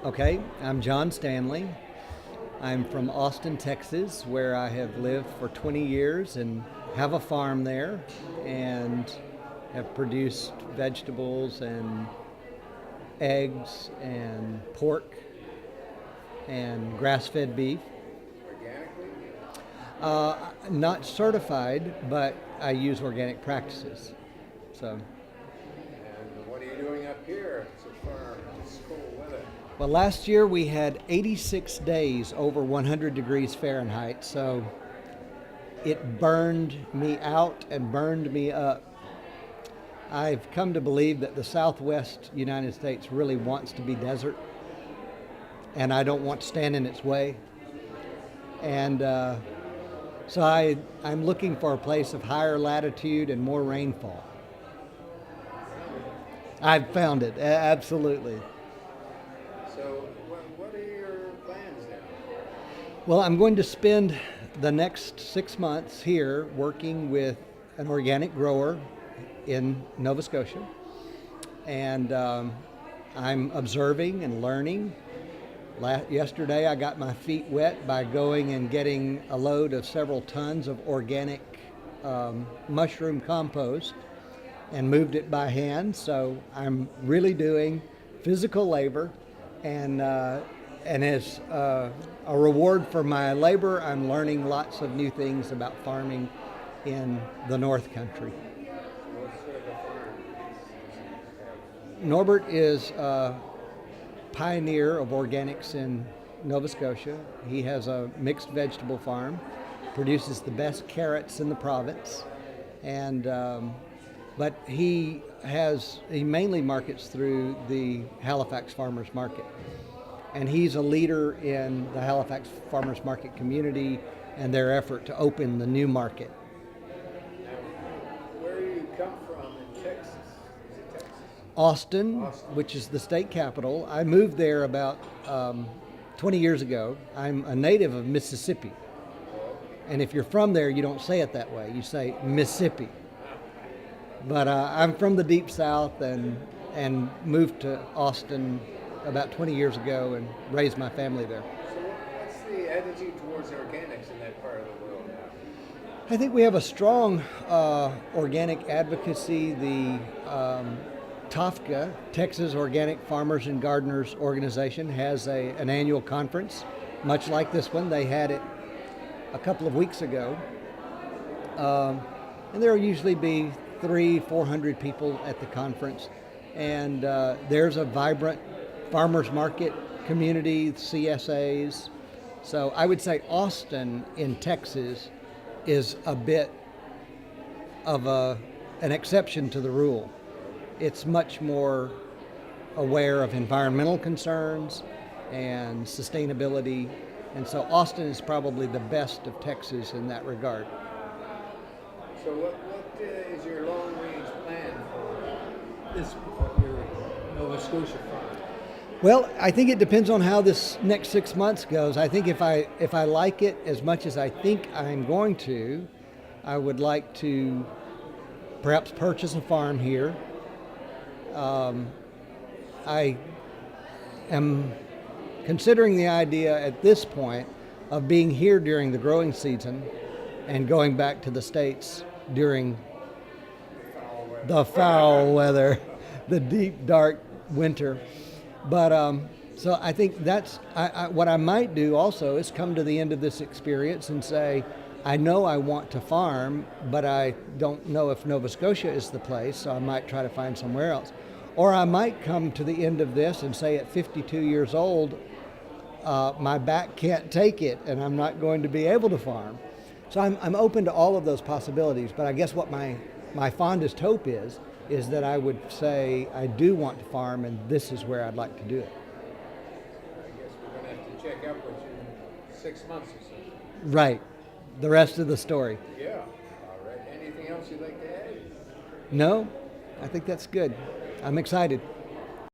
Okay, I'm John Stanley. I'm from Austin, Texas, where I have lived for 20 years and have a farm there and have produced vegetables and eggs and pork and grass-fed beef. Organically? Not certified, but I use organic practices. So, And what are you doing up here so far? It's cold weather. well, last year we had 86 days over 100 degrees Fahrenheit, so it burned me out and burned me up. I've come to believe that the Southwest United States really wants to be desert, and I don't want to stand in its way. And I'm looking for a place of higher latitude and more rainfall. I've found it, absolutely. So, what are your plans now? Well, I'm going to spend the next 6 months here working with an organic grower in Nova Scotia. And I'm observing and learning. Yesterday, I got my feet wet by going and getting a load of several tons of organic mushroom compost and moved it by hand. So I'm really doing physical labor, and as a reward for my labor, I'm learning lots of new things about farming in the North Country. What sort of a farm is Norbert is a pioneer of organics in Nova Scotia. He has a mixed vegetable farm, produces the best carrots in the province, and but he mainly markets through the Halifax Farmers Market, and he's a leader in the Halifax Farmers Market community and their effort to open the new market. Now, where do you come from in Texas? Is it Texas? Austin, Austin. which is the state capital. I moved there about 20 years ago. I'm a native of Mississippi. And if you're from there, you don't say it that way. You say Mississippi. But I'm from the deep south and moved to Austin about 20 years ago and raised my family there. So, what's the attitude towards organics in that part of the world now? I think we have a strong organic advocacy. The TOFGA, Texas Organic Farmers and Gardeners Organization, has an annual conference, much like this one. They had it a couple of weeks ago. And there will usually be 400 people at the conference. And there's a vibrant farmers market community, CSAs. So I would say Austin in Texas is a bit of an exception to the rule. It's much more aware of environmental concerns and sustainability. And so Austin is probably the best of Texas in that regard. So, what is your long-range plan for your Nova Scotia farm? Well, I think it depends on how this next 6 months goes. I think if I like it as much as I think I'm going to, I would like to perhaps purchase a farm here. I am considering the idea at this point of being here during the growing season and going back to the States during the foul weather, the deep, dark winter. But so I think that's what I might do also is come to the end of this experience and say, I know I want to farm, but I don't know if Nova Scotia is the place, so I might try to find somewhere else. Or I might come to the end of this and say at 52 years old, my back can't take it and I'm not going to be able to farm. So I'm open to all of those possibilities, but I guess what my fondest hope is that I would say I do want to farm and this is where I'd like to do it. I guess we're going to have to check up with you in 6 months or so. Right. The rest of the story. Yeah. All right. Anything else you'd like to add? No, I think that's good. I'm excited.